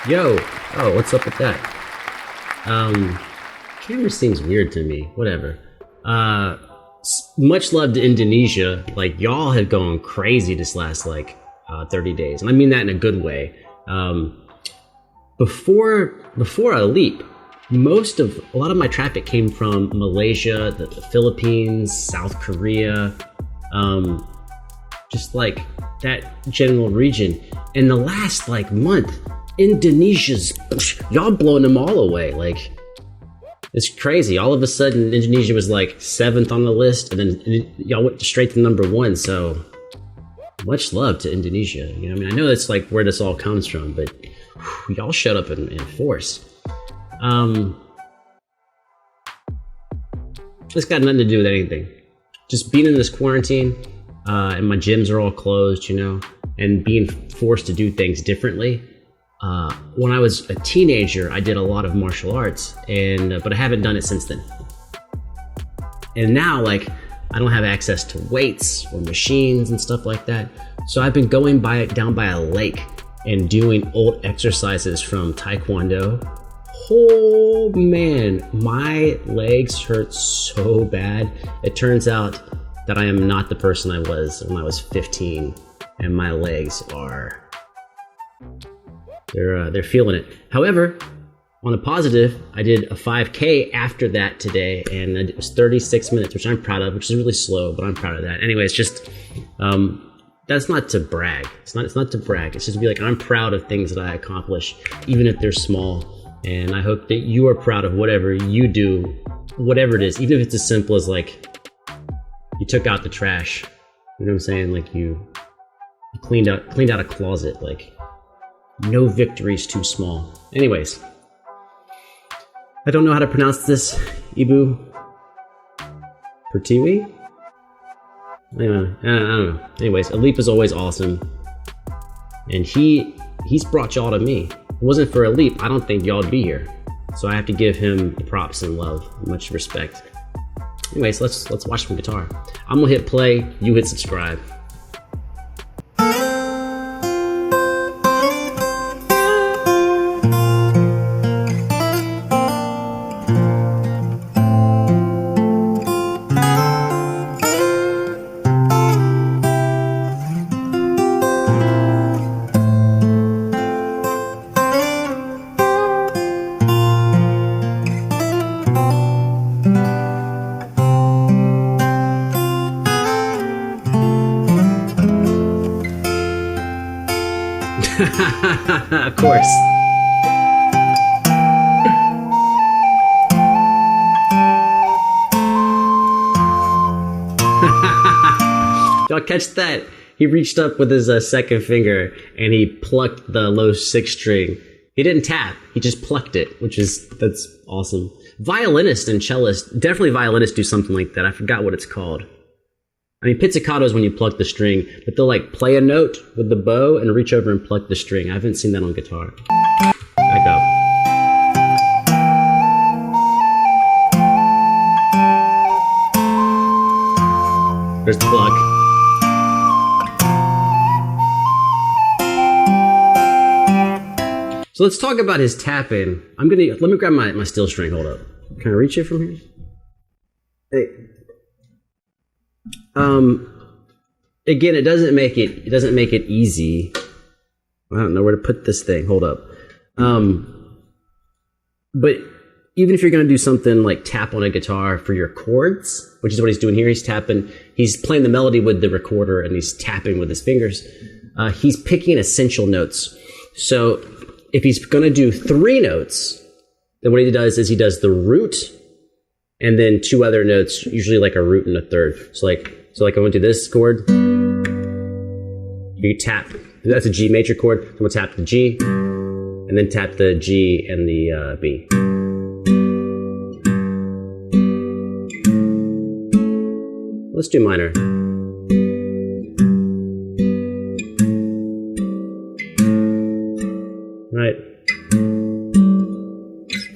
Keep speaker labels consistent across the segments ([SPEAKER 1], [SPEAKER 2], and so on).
[SPEAKER 1] Yo, oh, what's up with that? Camera seems weird to me. Whatever. Much love to Indonesia. Like y'all have gone crazy this last 30 days, and I mean that in a good way. Before I leap, a lot of my traffic came from Malaysia, the Philippines, South Korea, just like that general region. In the last month, Indonesia's y'all blowing them all away. Like it's crazy. All of a sudden, Indonesia was like 7th on the list, and then y'all went straight to number 1. So much love to Indonesia. You know, what I mean, I know that's like where this all comes from, but y'all showed up in force. It's got nothing to do with anything. Just being in this quarantine, and my gyms are all closed, you know, and being forced to do things differently. When I was a teenager, I did a lot of martial arts, but I haven't done it since then. And now, I don't have access to weights or machines and stuff like that. So I've been going down by a lake and doing old exercises from Taekwondo. Oh man, my legs hurt so bad. It turns out that I am not the person I was when I was 15, and my legs are they're feeling it. However, on a positive, I did a 5K after that today, and it was 36 minutes, which I'm proud of, which is really slow, but I'm proud of that. Anyway, it's just that's not to brag. It's not to brag. It's just to be like, I'm proud of things that I accomplish, even if they're small. And I hope that you are proud of whatever you do, whatever it is, even if it's as simple as you took out the trash. You know what I'm saying? You cleaned out a closet. No victory's too small. Anyways, I don't know how to pronounce this. Ibu Pertiwi? I don't know. Anyways, Alip is always awesome, and he's brought y'all to me. If it wasn't for Alip, I don't think y'all would be here. So I have to give him props and love, much respect. Anyways, let's watch some guitar. I'm gonna hit play. You hit subscribe. Of course. Y'all catch that? He reached up with his second finger and he plucked the low 6th string. He didn't tap, he just plucked it, that's awesome. Violinist and cellist, definitely violinists do something like that. I forgot what it's called. I mean, pizzicato is when you pluck the string, but they'll play a note with the bow and reach over and pluck the string. I haven't seen that on guitar. Back up. There's the pluck. So let's talk about his tapping. Let me grab my steel string. Hold up. Can I reach it from here? Hey. Again, it doesn't make it easy. I don't know where to put this thing. Hold up. But even if you're going to do something like tap on a guitar for your chords, which is what he's doing here, he's playing the melody with the recorder and he's tapping with his fingers. He's picking essential notes. So if he's going to do 3 notes, then what he does is he does the root and then 2 other notes, usually a root and a third. So I'm going to do this chord. You tap, that's a G major chord. I'm going to tap the G, and then tap the G and the B. Let's do minor. Right.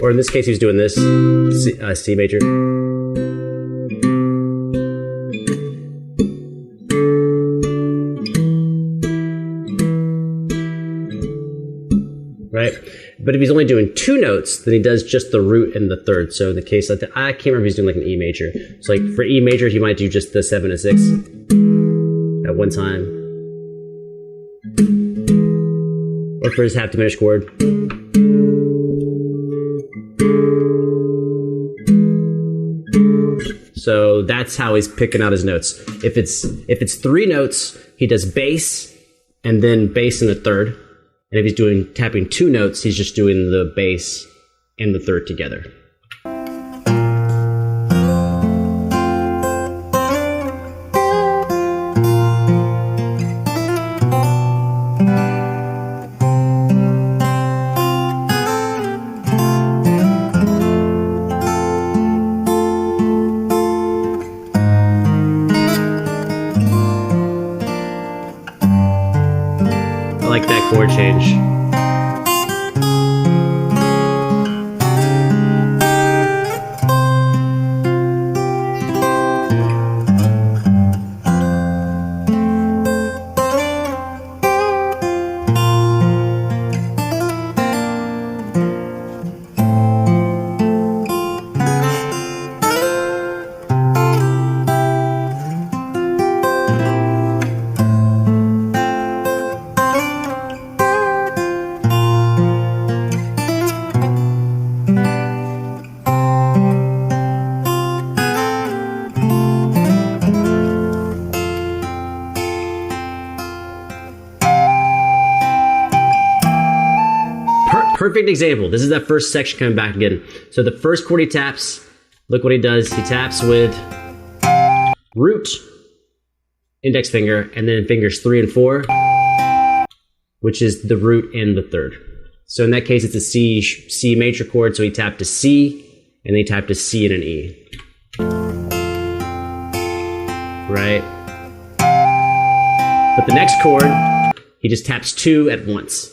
[SPEAKER 1] Or in this case, he's doing this, C major. Right? right? But if he's only doing 2 notes, then he does just the root and the third. So in the case, I can't remember if he's doing like an E major. So like for E major, he might do just the 7 and 6 at one time. Or for his half diminished chord. So that's how he's picking out his notes. If it's 3 notes, he does bass and then bass in the third. And if he's tapping 2 notes, he's just doing the bass and the third together. I like that chord change. Perfect example. This is that first section coming back again. So the first chord he taps, look what he does. He taps with root, index finger, and then fingers 3 and 4, which is the root and the third. So in that case, it's a C major chord. So he tapped a C, and then he tapped a C and an E. Right? But the next chord, he just taps 2 at once.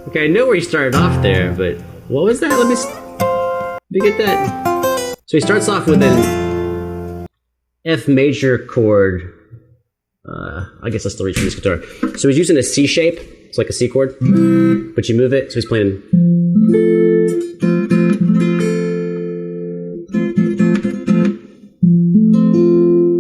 [SPEAKER 1] Okay, I know where he started off there, but what was that? Let me get that. So he starts off with an F major chord. I guess I still reach for this guitar. So he's using a C shape. It's like a C chord, but you move it. So he's playing.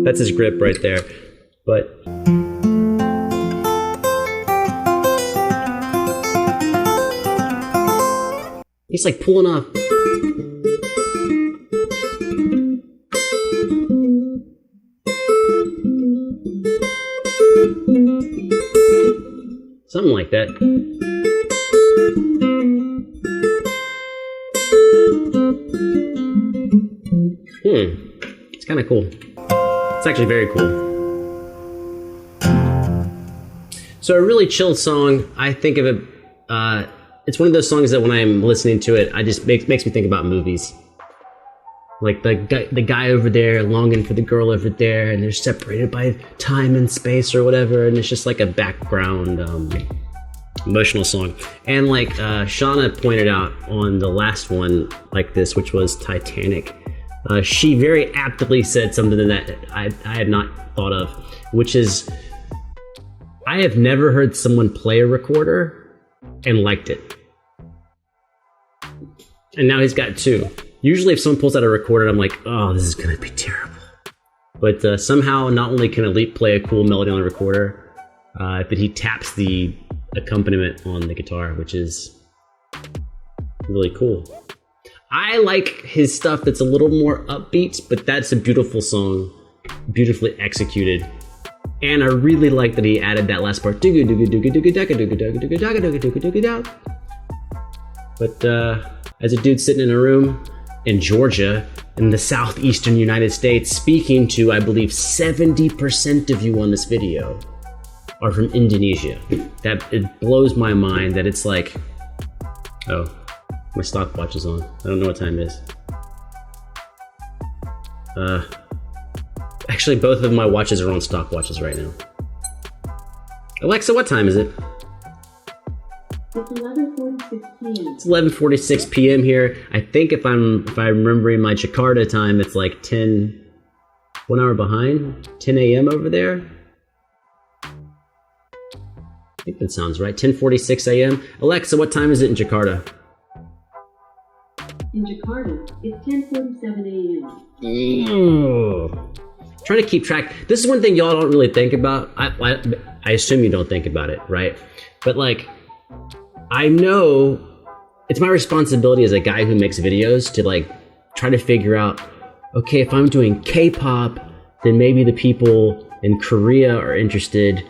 [SPEAKER 1] That's his grip right there. But he's like pulling off. Something like that. It's kind of cool. It's actually very cool. So a really chill song. I think of it. It's one of those songs that when I'm listening to it, I just makes me think about movies. Like the guy over there longing for the girl over there, and they're separated by time and space or whatever, and it's just like a background emotional song. And like Shauna pointed out on the last one like this, which was Titanic, she very aptly said something that I had not thought of, which is, I have never heard someone play a recorder and liked it. And now he's got 2. Usually if someone pulls out a recorder, I'm like, oh, this is gonna be terrible. But somehow not only can Alip play a cool melody on the recorder, but he taps the accompaniment on the guitar, which is really cool. I like his stuff that's a little more upbeat, but that's a beautiful song, beautifully executed. And I really like that he added that last part. But as a dude sitting in a room in Georgia, in the southeastern United States, speaking to, I believe, 70% of you on this video are from Indonesia. That it blows my mind that it's like, oh, my stopwatch is on. I don't know what time it is. Actually, both of my watches are on stopwatches right now. Alexa, what time is it?
[SPEAKER 2] It's 11:46 p.m.
[SPEAKER 1] It's 11:46 p.m. here. I think if I'm remembering my Jakarta time, it's like 1 hour behind, 10 a.m. over there. I think that sounds right. 10:46 a.m. Alexa, what time is it in Jakarta?
[SPEAKER 2] In Jakarta, it's 10:47 a.m.
[SPEAKER 1] Trying to keep track. This is one thing y'all don't really think about. I assume you don't think about it, right? But like, I know it's my responsibility as a guy who makes videos to like try to figure out, okay, if I'm doing K-pop, then maybe the people in Korea are interested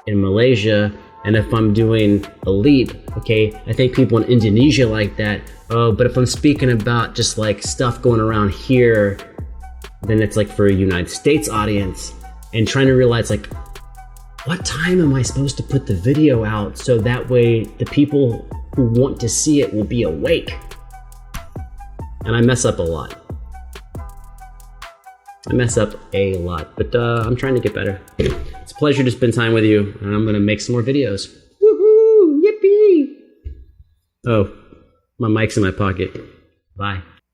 [SPEAKER 1] in Malaysia. And if I'm doing Alip, okay, I think people in Indonesia like that. Oh, but if I'm speaking about just like stuff going around here, then it's like for a United States audience, and trying to realize like, what time am I supposed to put the video out so that way the people who want to see it will be awake? And I mess up a lot. But I'm trying to get better. It's a pleasure to spend time with you, and I'm gonna make some more videos. Woohoo! Yippee! Oh, my mic's in my pocket. Bye.